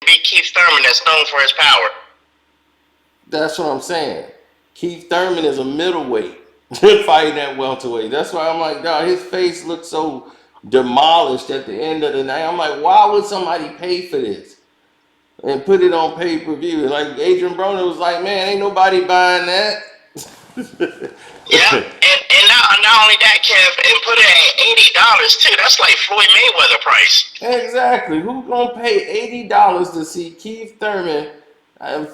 beat Keith Thurman that's known for his power. That's what I'm saying. Keith Thurman is a middleweight fighting at welterweight. That's why I'm like, dog, his face looks so demolished at the end of the night. I'm like, why would somebody pay for this and put it on pay per view? Like Adrian Broner was like, man, ain't nobody buying that. Yeah, and not only that, Kev, and put it at $80 too. That's like Floyd Mayweather price. Exactly. Who gonna pay $80 to see Keith Thurman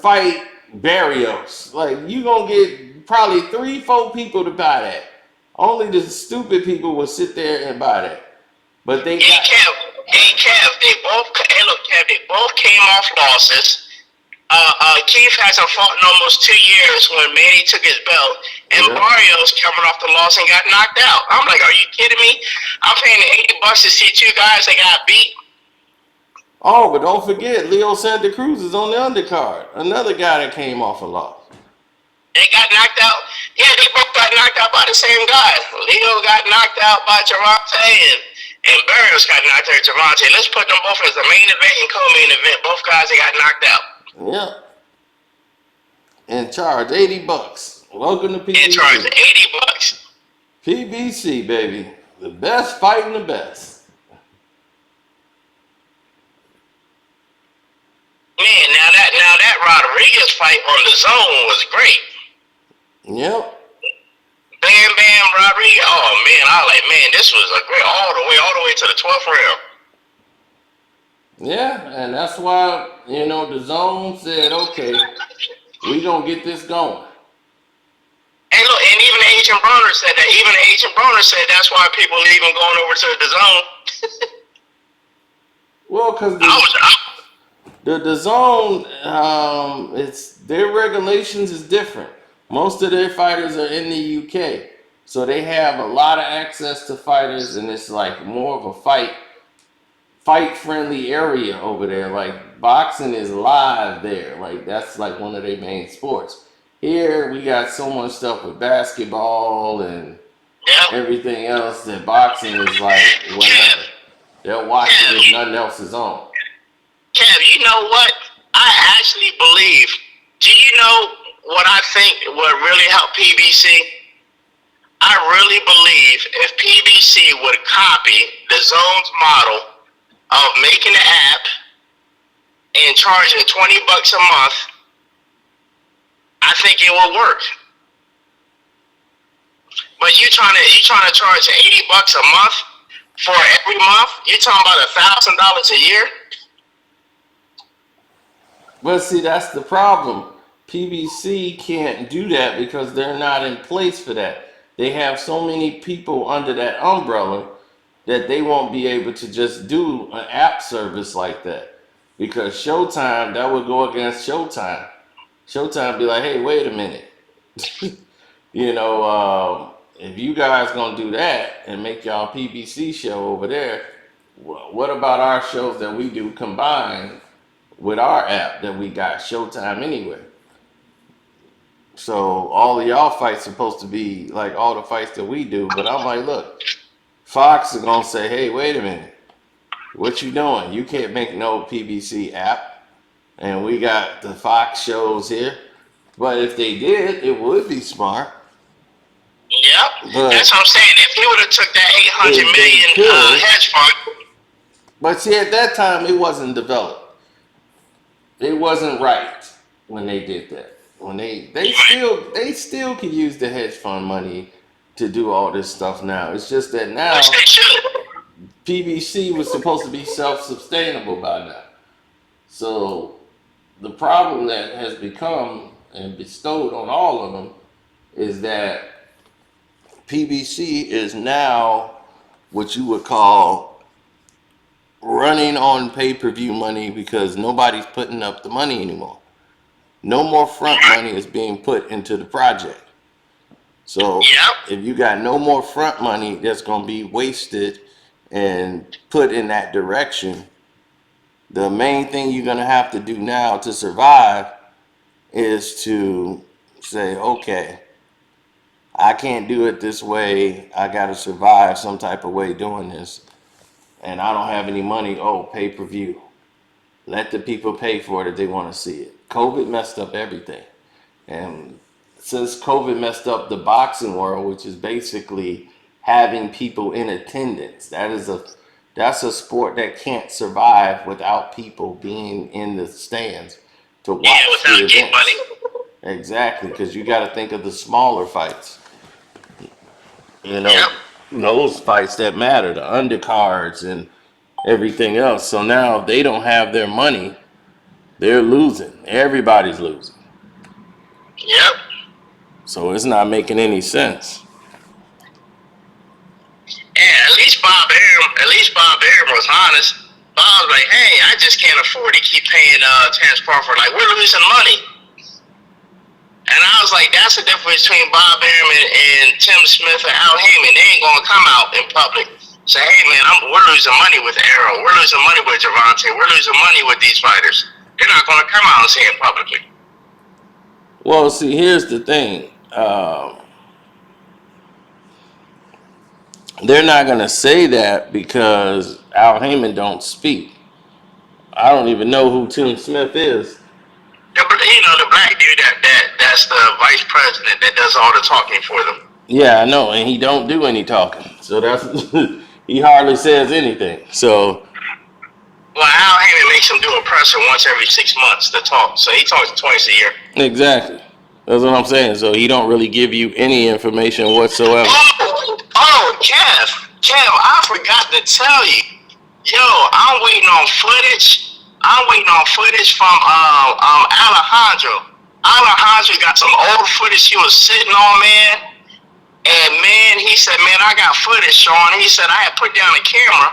fight Barrios? Like you gonna get probably 3, 4 people to buy that. Only the stupid people will sit there and buy that. But they got. Hey Kev, they both came off losses. Keith hasn't fought in almost 2 years when Manny took his belt, and Yeah. Barrios coming off the loss and got knocked out. I'm like, are you kidding me? I'm paying $80 to see two guys that got beat. Oh, but don't forget, Leo Santa Cruz is on the undercard. Another guy that came off a loss. They got knocked out. Yeah, they both got knocked out by the same guy. Leo got knocked out by Gervonta, and Barrios got knocked out by Gervonta. Let's put them both as the main event and co-main event. Both guys that got knocked out. Yeah. And charge $80. Welcome to PBC. In charge of $80. PBC, baby. The best fighting the best. Man, now that Rodriguez fight on the zone was great. Yep. Bam Bam Rodriguez. Oh man, I was like, man, this was a great all the way to the 12th round. Yeah, and that's why, the zone said, okay, we gonna get this going. Hey, look, and even Agent Broner said that. Even Agent Broner said that's why people are even going over to the zone. Well, because I the zone, it's their regulations is different. Most of their fighters are in the UK, so they have a lot of access to fighters, and it's like more of a fight friendly area over there. Like boxing is live there. Like that's like one of their main sports. Here we got so much stuff with basketball and yeah. everything else that boxing is like whatever. They'll watch it if nothing else is on. Kev, you know what? I actually believe. Do you know what I think would really help PBC? I really believe if PBC would copy the Zone's model of making an app and charging $20 a month, I think it will work. But you trying to charge $80 a month for every month? You're talking about $1,000 a year? But see, that's the problem. PBC can't do that because they're not in place for that. They have so many people under that umbrella that they won't be able to just do an app service like that. Because Showtime, that would go against Showtime. Showtime be like, hey, wait a minute. If you guys gonna do that and make y'all PBC show over there, what about our shows that we do combined with our app that we got Showtime anyway? So all of y'all fights supposed to be like all the fights that we do, but I'm like, look, Fox is gonna say, hey, wait a minute, what you doing? You can't make no PBC app, and we got the Fox shows here. But if they did, it would be smart. Yep, But that's what I'm saying. If he would have took that 800 if they million could, hedge fund, but see, at that time it wasn't developed. It wasn't right when they did that. When they still can use the hedge fund money to do all this stuff now. It's just that now which they should. PBC was supposed to be self-sustainable by now. So the problem that has become and bestowed on all of them is that PBC is now what you would call running on pay-per-view money because nobody's putting up the money anymore. No more front money is being put into the project. So Yep. if you got no more front money that's going to be wasted and put in that direction, the main thing you're going to have to do now to survive is to say, okay, I can't do it this way. I got to survive some type of way doing this. And I don't have any money. Oh, pay-per-view. Let the people pay for it if they want to see it. COVID messed up everything. And since COVID messed up the boxing world, which is basically having people in attendance, that's a sport that can't survive without people being in the stands to Yeah, watch the without getting money. events. Exactly, because you got to think of the smaller fights. You know, Yep. those fights that matter, the undercards and everything else. So now they don't have their money. They're losing. Everybody's losing. Yep. So it's not making any sense. And at least Bob Arum was honest. Bob was like, hey, I just can't afford to keep paying Terrence Crawford. Like, we're losing money. And I was like, that's the difference between Bob Arum and Tim Smith and Al Heyman. They ain't gonna come out in public. Say, hey man, we're losing money with Arum. We're losing money with Gervonta. We're losing money with these fighters. They're not gonna come out and say it publicly. Well, see, here's the thing. They're not gonna say that because Al Heyman don't speak. I don't even know who Tim Smith is. The black dude that's the vice president that does all the talking for them. Yeah, I know, and he don't do any talking. So that's he hardly says anything. So Well, Al Heyman makes him do a presser once every 6 months to talk. So he talks twice a year. exactly. That's what I'm saying. So he don't really give you any information whatsoever. Kev, I forgot to tell you. Yo, I'm waiting on footage. From Alejandro. Alejandro got some old footage he was sitting on, man. And man, he said, man, I got footage, Sean. He said I had put down the camera,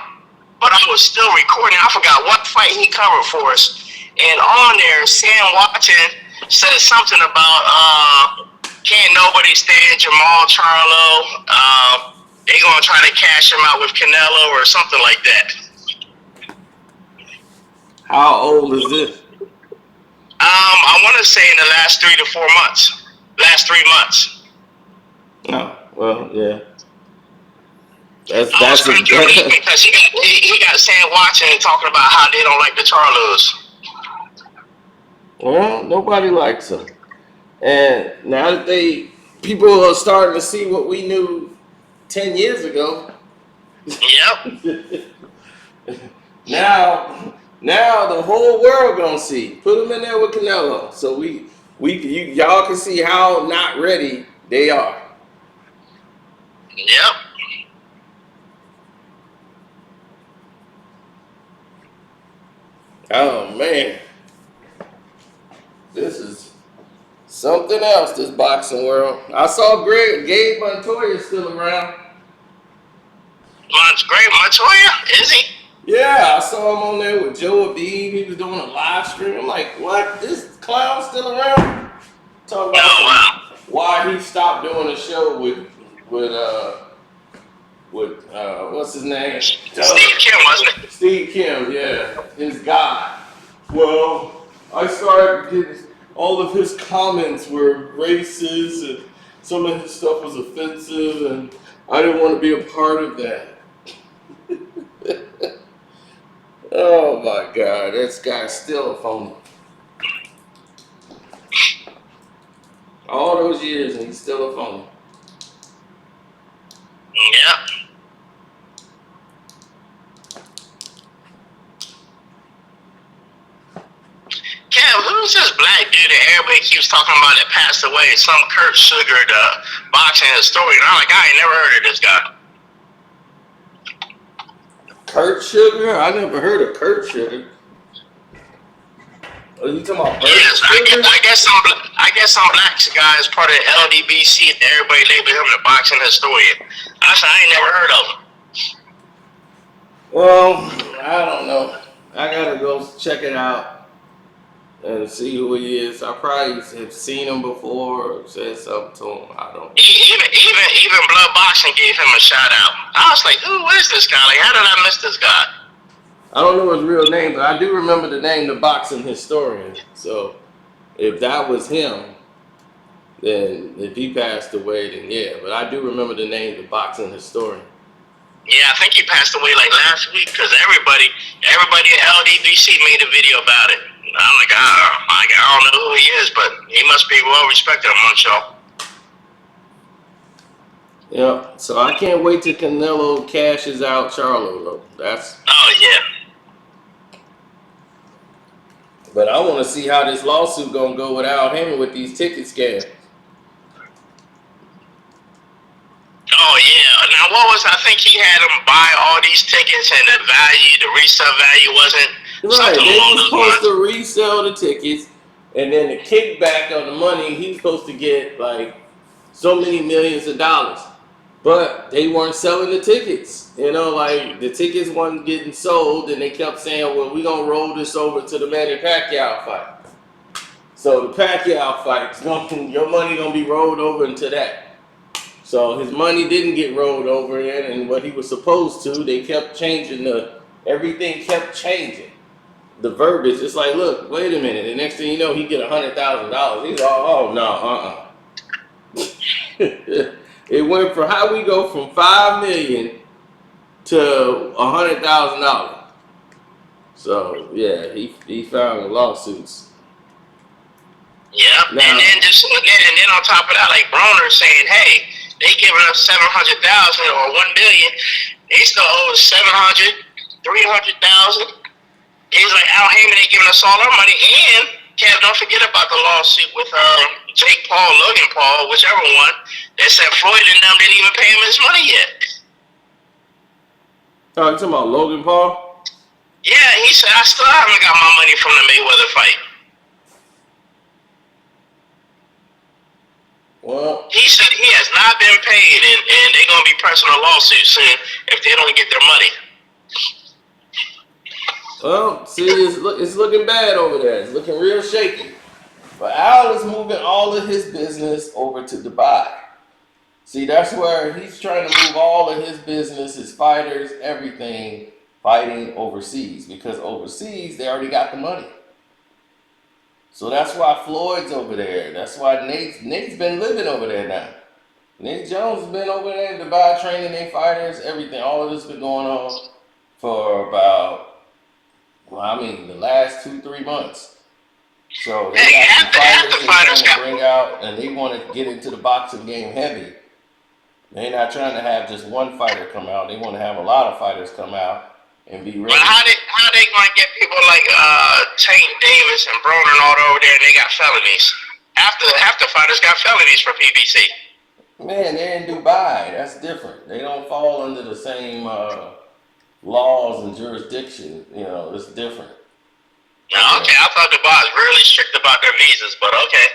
but I was still recording. I forgot what fight he covered for us. And on there, Sam Watson said something about can't nobody stand Jamal Charlo. They gonna try to cash him out with Canelo or something like that. How old is this? I want to say in the last 3 to 4 months. Last 3 months. Oh, well, yeah. I was That's confused because he got Sam Watson talking about how they don't like the Charlos. well, nobody likes them. And now that people are starting to see what we knew 10 years ago. Yep. Now the whole world gonna see. Put them in there with Canelo, so y'all can see how not ready they are. Yep. Oh man, this is something else. This boxing world. I saw Gabe Montoya still around. Great Montoya, is he? Yeah, I saw him on there with Joe Abib. He was doing a live stream. I'm like, what? This clown still around? Talking about why he stopped doing a show with what's his name? Steve Kim, wasn't it? Steve Kim, yeah, his guy. Well, I started getting all of his comments were racist and some of his stuff was offensive, and I didn't want to be a part of that. Oh my God, this guy's still a phony. All those years and he's still a phony. Yep. Kev, who's this black dude that everybody keeps talking about that passed away? Some Kurt Sugar, the boxing historian. I'm like, I ain't never heard of this guy. Kurt Sugar? I never heard of Kurt Sugar. Are you talking about Kurt Yes, Sugar? I guess some black guy is part of the LDBC and everybody labeled him the boxing historian. I said, I ain't never heard of him. Well, I don't know. I gotta go check it out and see who he is. I probably have seen him before or said something to him. I don't know. Even Blood Boxing gave him a shout out. I was like, who is this guy? Like, how did I miss this guy? I don't know his real name, but I do remember the name, the boxing historian. So if that was him, then if he passed away, then yeah. But I do remember the name, the boxing historian. Yeah, I think he passed away like last week because everybody at LDBC made a video about it. I'm like, I don't know who he is, but he must be well respected amongst y'all. Yeah. So I can't wait till Canelo cashes out Charlo though. Oh yeah. But I want to see how this lawsuit gonna go without him with these ticket scams. Oh yeah. Now what was I think he had them buy all these tickets and the resale value wasn't Right, something they along were those supposed lines. to resell the tickets, and then the kickback on the money, he's supposed to get like so many millions of dollars. But they weren't selling the tickets. You know, like the tickets weren't getting sold, and they kept saying, well, we're going to roll this over to the Manny Pacquiao fight. So the Pacquiao fight, your money going to be rolled over into that. So his money didn't get rolled over in, and what he was supposed to, they kept changing everything kept changing. The verbiage, it's like, look, wait a minute. The next thing you know, he get $100,000. He's all, oh no, It went from how we go from 5 million to $100,000. So yeah, he found lawsuits. Yeah, Now, and then on top of that, like Broner saying, hey, they giving us 700,000 or 1 billion, they still owe us 700, 300,000. He's like Al Heyman ain't giving us all our money, and Kev, don't forget about the lawsuit with Jake Paul, Logan Paul, whichever one. They said Floyd and them didn't even pay him his money yet. oh, you talking about Logan Paul? Yeah, he said I still haven't got my money from the Mayweather fight. Well, He said he has not been paid, and they're going to be pressing a lawsuit soon if they don't get their money. well, see, it's looking bad over there. It's looking real shaky. But Al is moving all of his business over to Dubai. See, that's where he's trying to move all of his business, his fighters, everything, fighting overseas. Because overseas, they already got the money. So that's why Floyd's over there. That's why Nate's been living over there now. Nate Jones has been over there in Dubai training their fighters, everything. All of this been going on for about, the last 2-3 months. So they got some fighters they're trying to bring out, and they want to get into the boxing game heavy. They're not trying to have just one fighter come out. They want to have a lot of fighters come out and be ready. But how they going to get people like Tank Davis and Broner and all over there, and they got felonies? Half the fighters got felonies for PBC. Man, they're in Dubai. That's different. They don't fall under the same laws and jurisdiction. You know, it's different. Okay, I thought Dubai was really strict about their visas, but okay.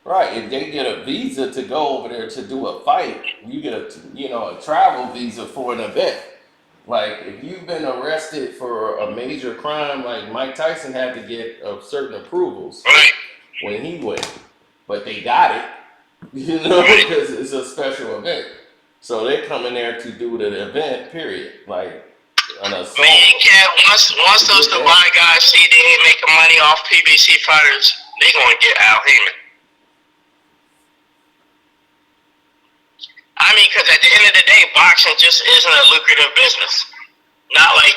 Right, if they get a visa to go over there to do a fight, you get a travel visa for an event. Like if you've been arrested for a major crime, like Mike Tyson had to get certain approvals when he went, but they got it, because it's a special event. So they come in there to do the event, period. Like an assault. Man, Kev, once those Dubai guys see they ain't making money off PBC fighters, they gonna get Al Heyman. I mean, because at the end of the day, boxing just isn't a lucrative business. Not like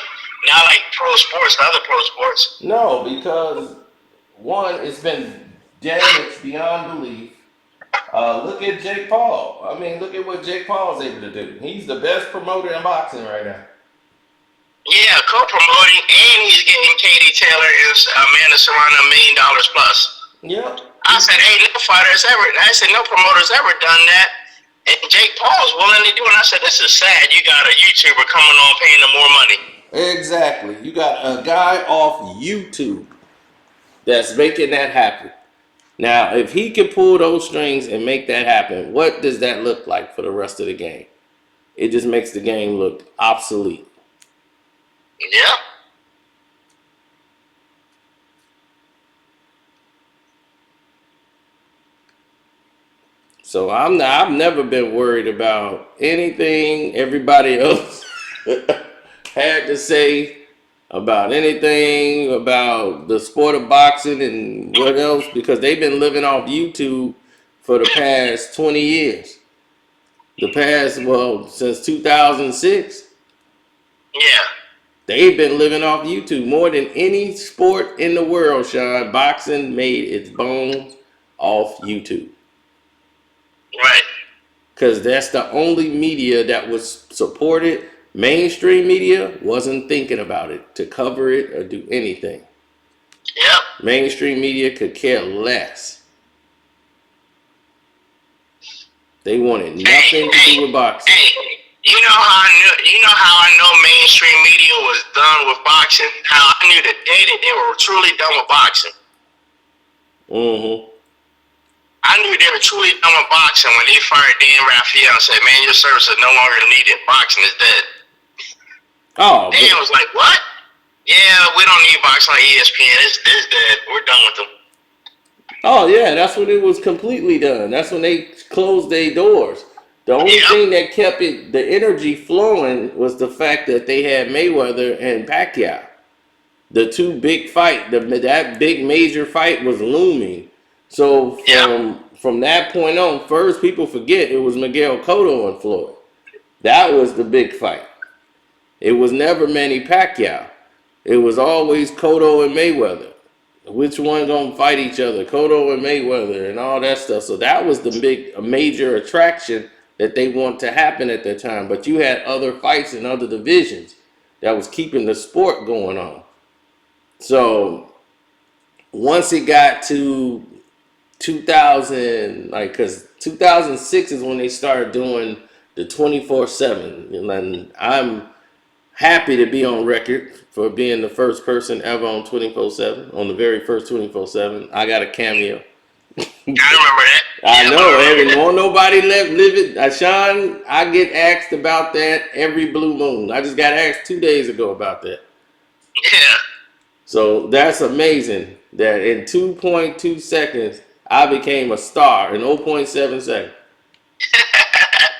pro sports, the other pro sports. No, because one, it's been damaged beyond belief. Look at Jake Paul. I mean, look at what Jake Paul is able to do. He's the best promoter in boxing right now. Yeah, co-promoting, and he's getting Katie Taylor and Amanda Serrano $1 million plus. Yep. I said, I said, no promoter's ever done that. And Jake Paul's willing to do it. And I said, this is sad. You got a YouTuber coming on paying them more money. Exactly. You got a guy off YouTube that's making that happen. Now, if he can pull those strings and make that happen, what does that look like for the rest of the game? It just makes the game look obsolete. Yeah. So I've never been worried about anything everybody else had to say about anything about the sport of boxing and what else, because they've been living off YouTube for the past 20 years. the past, well, since 2006, Yeah. they've been living off YouTube more than any sport in the world, Sean. Boxing made its bones off YouTube. Right. Because that's the only media that was supported. Mainstream media wasn't thinking about it to cover it or do anything. Yep. Mainstream media could care less. They wanted nothing to do with boxing. Hey, you know how I knew? You know how I know mainstream media was done with boxing? How I knew that they were truly done with boxing. Mm-hmm. I knew they were truly done with boxing when they fired Dan Raphael and said, "Man, your services are no longer needed. Boxing is dead." Oh, Dan was like, "What? Yeah, we don't need boxing on ESPN. It's dead. We're done with them." oh yeah, that's when it was completely done. That's when they closed their doors. The only Yep. thing that kept it, the energy flowing, was the fact that they had Mayweather and Pacquiao. The two big fight, that big major fight was looming. So Yep. from that point on, first people forget it was Miguel Cotto and Floyd. That was the big fight. It was never Manny Pacquiao. It was always Cotto and Mayweather. Which one gonna fight each other? Cotto and Mayweather and all that stuff. So that was the major attraction that they want to happen at that time. But you had other fights in other divisions that was keeping the sport going on. So once it got to 2000, like, because 2006 is when they started doing the 24/7, and I'm happy to be on record for being the first person ever on 24/7, on the very first 24/7. I got a cameo. I remember that. I Yeah, know, and won't nobody live it. Sean, I get asked about that every blue moon. I just got asked 2 days ago about that. Yeah. So that's amazing that in 2.2 seconds, I became a star in 0.7 seconds.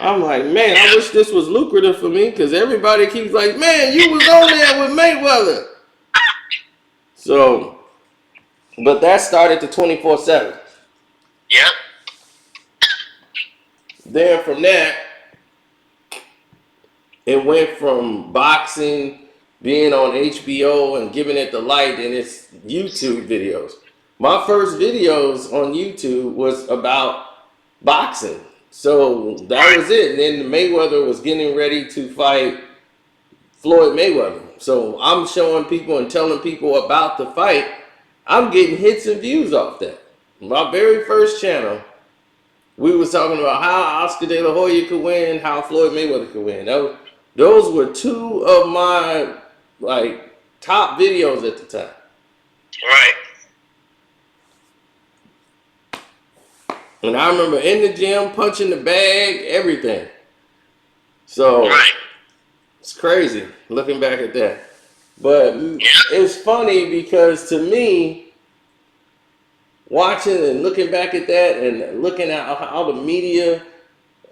I'm like, man, I wish this was lucrative for me because everybody keeps like, man, you was on there with Mayweather. So, but that started the 24/7. Yep. Then from that, it went from boxing, being on HBO and giving it the light, and it's YouTube videos. My first videos on YouTube was about boxing. So that was it. And then Mayweather was getting ready to fight Floyd Mayweather. So I'm showing people and telling people about the fight. I'm getting hits and views off that. My very first channel, we was talking about how Oscar De La Hoya could win, how Floyd Mayweather could win. Those were two of my like top videos at the time. Right. And I remember in the gym punching the bag, everything. So Right. it's crazy looking back at that. But it's funny because to me, watching and looking back at that and looking at how the media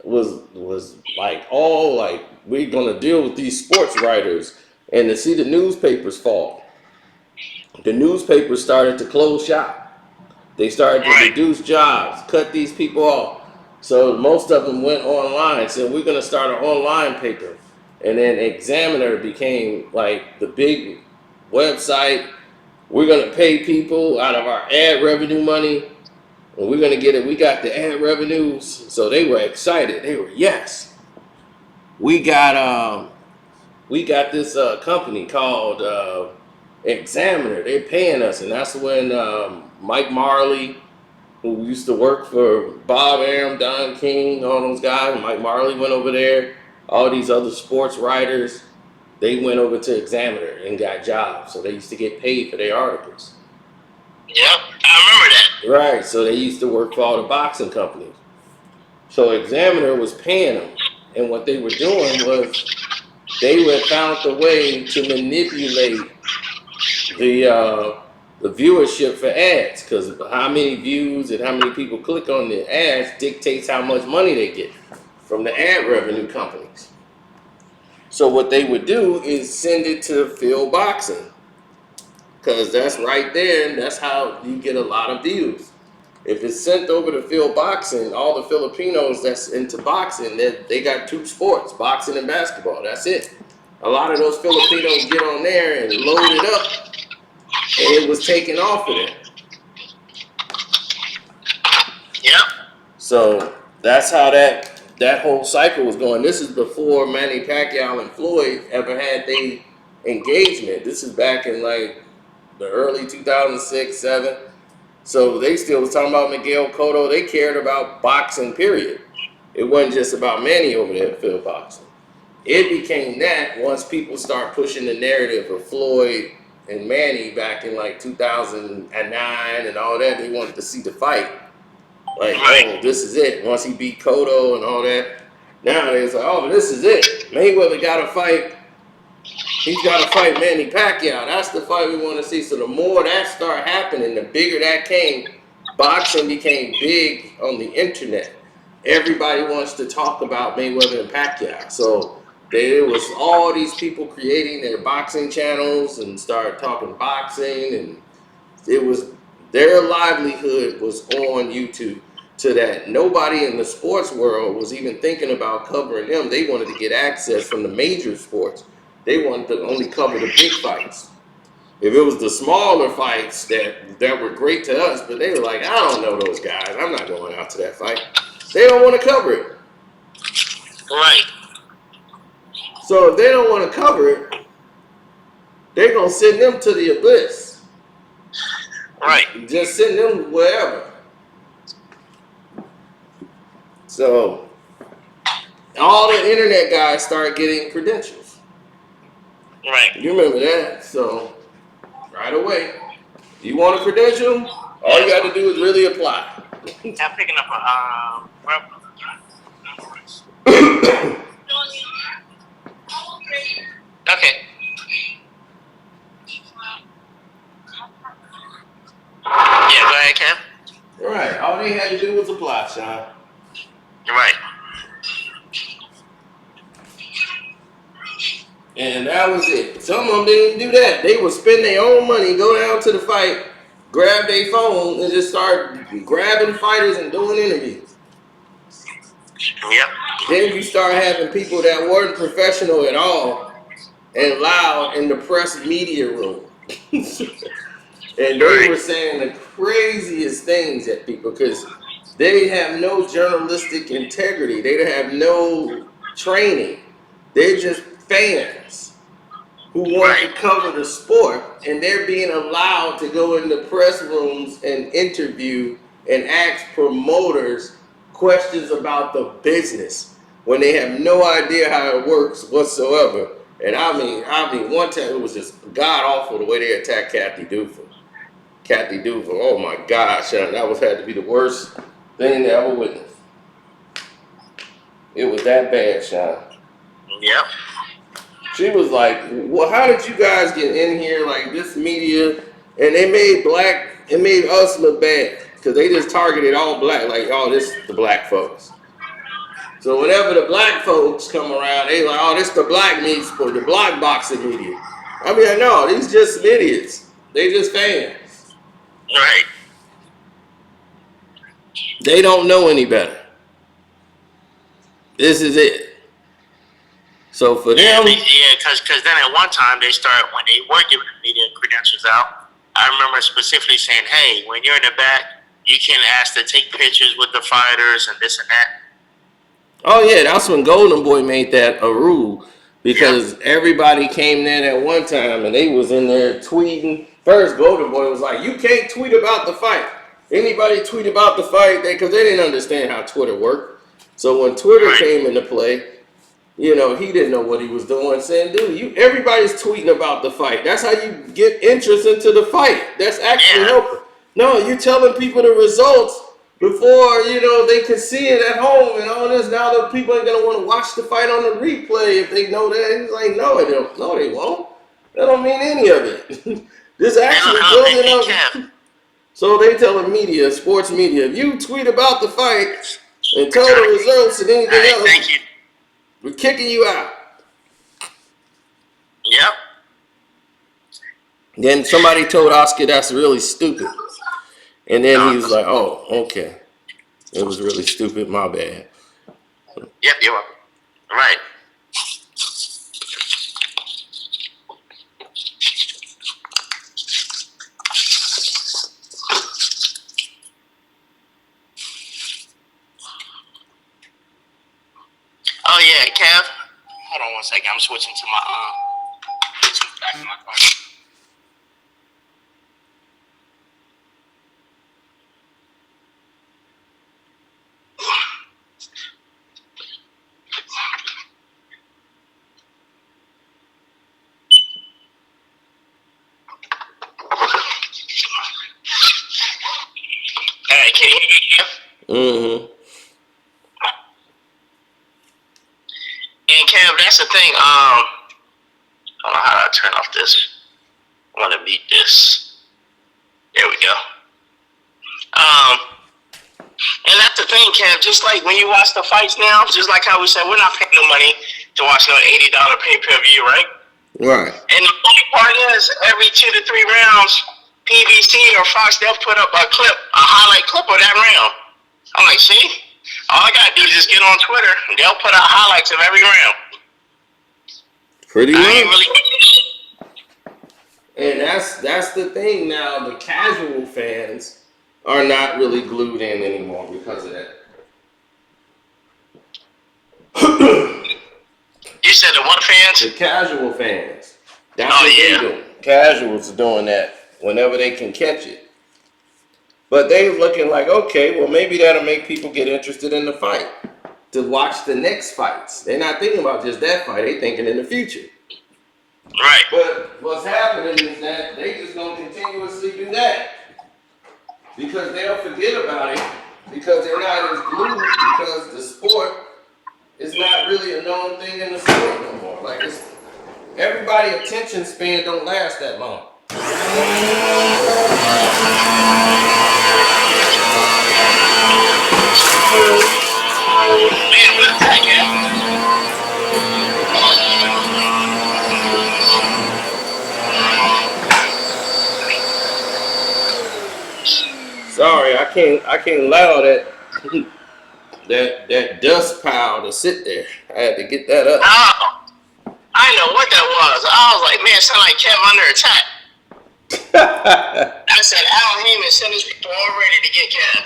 was like, all like, we're gonna deal with these sports writers, and to see the newspapers fall. The newspapers started to close shop. They started to reduce jobs, cut these people off. So most of them went online. So we're gonna start an online paper. And then Examiner became like the big website. We're gonna pay people out of our ad revenue money. And we're gonna get it. We got the ad revenues. So they were excited. They were, yes. We got this company called Examiner. They're paying us, and that's when Mike Marley, who used to work for Bob Arum, Don King, all those guys. Mike Marley went over there. All these other sports writers, they went over to Examiner and got jobs. So they used to get paid for their articles. Yep, I remember that. Right, so they used to work for all the boxing companies. So Examiner was paying them. And what they were doing was they had found a way to manipulate the viewership for ads, because how many views and how many people click on the ads dictates how much money they get from the ad revenue companies. So what they would do is send it to Field Boxing, because that's right there, and that's how you get a lot of views. If it's sent over to field boxing, all the Filipinos that's into boxing, they got two sports, boxing and basketball. That's it. A lot of those Filipinos get on there and load it up, and it was taken off of there. Yep. So that's how that whole cycle was going. This is before Manny Pacquiao and Floyd ever had their engagement. This is back in like the early 2006, 7. So they still was talking about Miguel Cotto. They cared about boxing, period. It wasn't just about Manny over there at field boxing. It became that once people start pushing the narrative of Floyd and Manny back in like 2009 and all that. They wanted to see the fight. Like, oh, this is it. Once he beat Cotto and all that. Now it's like, oh, this is it. Mayweather got to fight. He's got to fight Manny Pacquiao. That's the fight we want to see. So the more that started happening, the bigger that came. Boxing became big on the internet. Everybody wants to talk about Mayweather and Pacquiao. So there was all these people creating their boxing channels and started talking boxing, and it was their livelihood was on YouTube. To that, nobody in the sports world was even thinking about covering them. They wanted to get access from the major sports. They wanted to only cover the big fights. If it was the smaller fights that were great to us, but they were like, I don't know those guys. I'm not going out to that fight. They don't want to cover it. Right. So if they don't want to cover it, they're going to send them to the abyss. Right. Just send them wherever. So all the internet guys start getting credentials. Right. You remember that? So right away, you want a credential? All you got to do is really apply. I'm picking up a okay. Yeah, go ahead, Cam. Right. All they had to do was apply, Sean. Right. And that was it. Some of them didn't do that. They would spend their own money, go down to the fight, grab their phone, and just start grabbing fighters and doing interviews. Yep. Then you start having people that weren't professional at all and loud in the press media room. And they were saying the craziest things at people because they have no journalistic integrity. They have no training. They're just fans who want to cover the sport, and they're being allowed to go into press rooms and interview and ask promoters questions about the business when they have no idea how it works whatsoever. And I mean, one time it was just god awful the way they attacked Kathy Duval. Oh my gosh, that had to be the worst thing to ever witness. It was that bad, Sean. Yep. She was like, well, how did you guys get in here like this media? And it made us look bad because they just targeted all black, like, oh, this is the black folks. So whenever the black folks come around, they like, oh, this the black media sport, the black boxing media. I mean, no, these just some idiots. They just fans. Right. They don't know any better. This is it. So for them, because then at one time when they were giving the media credentials out, I remember specifically saying, hey, when you're in the back, you can't ask to take pictures with the fighters and this and that. Oh yeah, that's when Golden Boy made that a rule because everybody came there at one time and they was in there tweeting. First, Golden Boy was like, you can't tweet about the fight. Anybody tweet about the fight, because they didn't understand how Twitter worked. So when Twitter came into play, he didn't know what he was doing, saying, dude, everybody's tweeting about the fight. That's how you get interest into the fight. That's actually helping. No, you're telling people the results before, they can see it at home and all this. Now the people ain't going to want to watch the fight on the replay if they know that. He's like, no, they don't. No, they won't. That don't mean any of it. This actually building up. So they tell the media, sports media, if you tweet about the fight and tell the results and anything else, thank you. We're kicking you out. Yep. Then somebody told Oscar that's really stupid. And then he was like, "Oh, okay, it was really stupid. My bad." Yep, you're welcome. Right. Oh yeah, Kev. Hold on one second. I'm switching to my back to my car. All right, can you hear me, Kev? Mm-hmm. And Kev, that's the thing. I don't know how to turn off this. I want to beat this. There we go. And that's the thing, Kev. Just like when you watch the fights now, just like how we said, we're not paying no money to watch no $80 pay-per-view, right? Right. And the funny part is, every 2 to 3 rounds, PBC or Fox, they'll put up a highlight clip of that round. I'm like, see? All I gotta do is just get on Twitter, and they'll put out highlights of every round. Pretty much. Really... And that's the thing now. The casual fans are not really glued in anymore because of that. You said the what fans? The casual fans. That's what they do. Casuals are doing that whenever they can catch it. But they're looking like, okay, well, maybe that'll make people get interested in the fight, to watch the next fights. They're not thinking about just that fight. They're thinking in the future. Right. But what's happening is that they just gonna continuously do that because they'll forget about it because they're not as glued, because the sport is not really a known thing in the sport no more. Like, it's everybody attention span don't last that long. Man, what's that, man? Sorry, I can't allow that dust pile to sit there. I had to get that up. Oh, I know what that was. I was like, man, it sounded like Kev under attack. I said, Al Heyman sent his people all ready to get Kev.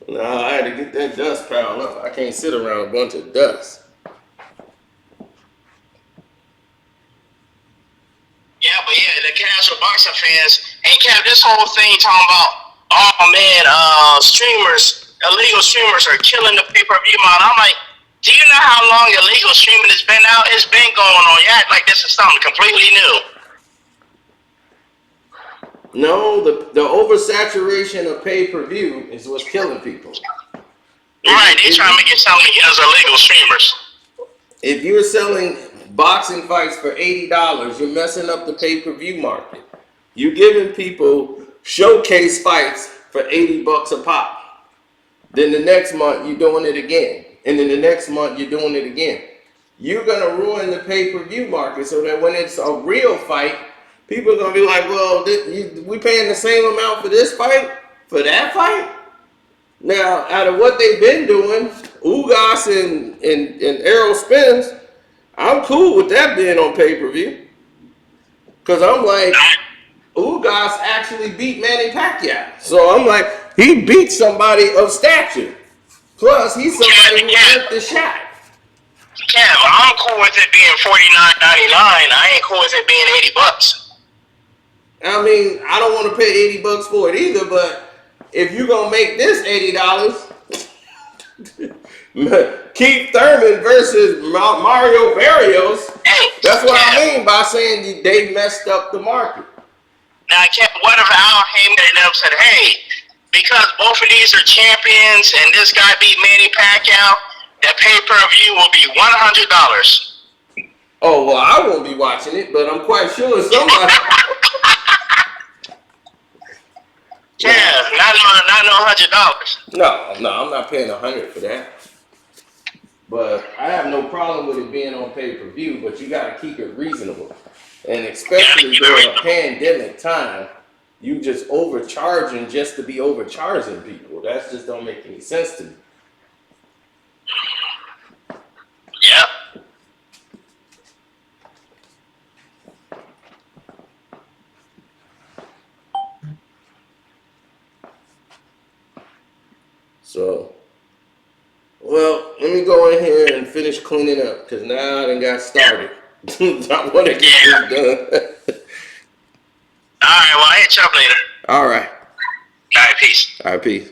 No, I had to get that dust pile up. I can't sit around a bunch of dust. Yeah, but yeah, the casual boxing fans, and Kev, this whole thing talking about, oh man, streamers, illegal streamers are killing the pay-per-view model. I'm like, do you know how long illegal streaming has been out? It's been going on. You act like this is something completely new. No, the oversaturation of pay-per-view is what's killing people. Right, they trying to make it sound like it was illegal streamers. If you're selling boxing fights for $80, you're messing up the pay-per-view market. You're giving people showcase fights for $80 a pop. Then the next month you're doing it again. And then the next month you're doing it again. You're gonna ruin the pay-per-view market so that when it's a real fight, people are gonna be like, well, we paying the same amount for this fight, for that fight? Now, out of what they've been doing, Ugas and Errol Spence, I'm cool with that being on pay-per-view. Because I'm like, Ugas actually beat Manny Pacquiao. So I'm like, he beat somebody of stature. Plus, he's somebody who took the shot. Yeah, but I'm cool with it being $49.99. I ain't cool with it being $80. I mean, I don't want to pay $80 for it either, but if you're going to make this $80, Keith Thurman versus Mario Barrios, that's what I mean by saying they messed up the market. Now, what if Al Heyman and them said, hey, because both of these are champions and this guy beat Manny Pacquiao, the pay-per-view will be $100. Oh, well, I won't be watching it, but I'm quite sure somebody... Yeah, not no $100. No, I'm not paying $100 for that. But I have no problem with it being on pay-per-view, but you got to keep it reasonable. And especially during a pandemic time, You just overcharging just to be overcharging people. That just don't make any sense to me. Yep. So, well, let me go in here and finish cleaning up because now I done got started. I want to get this done. All right. Well, I'll hit you up later. All right. All right. Peace. All right, peace.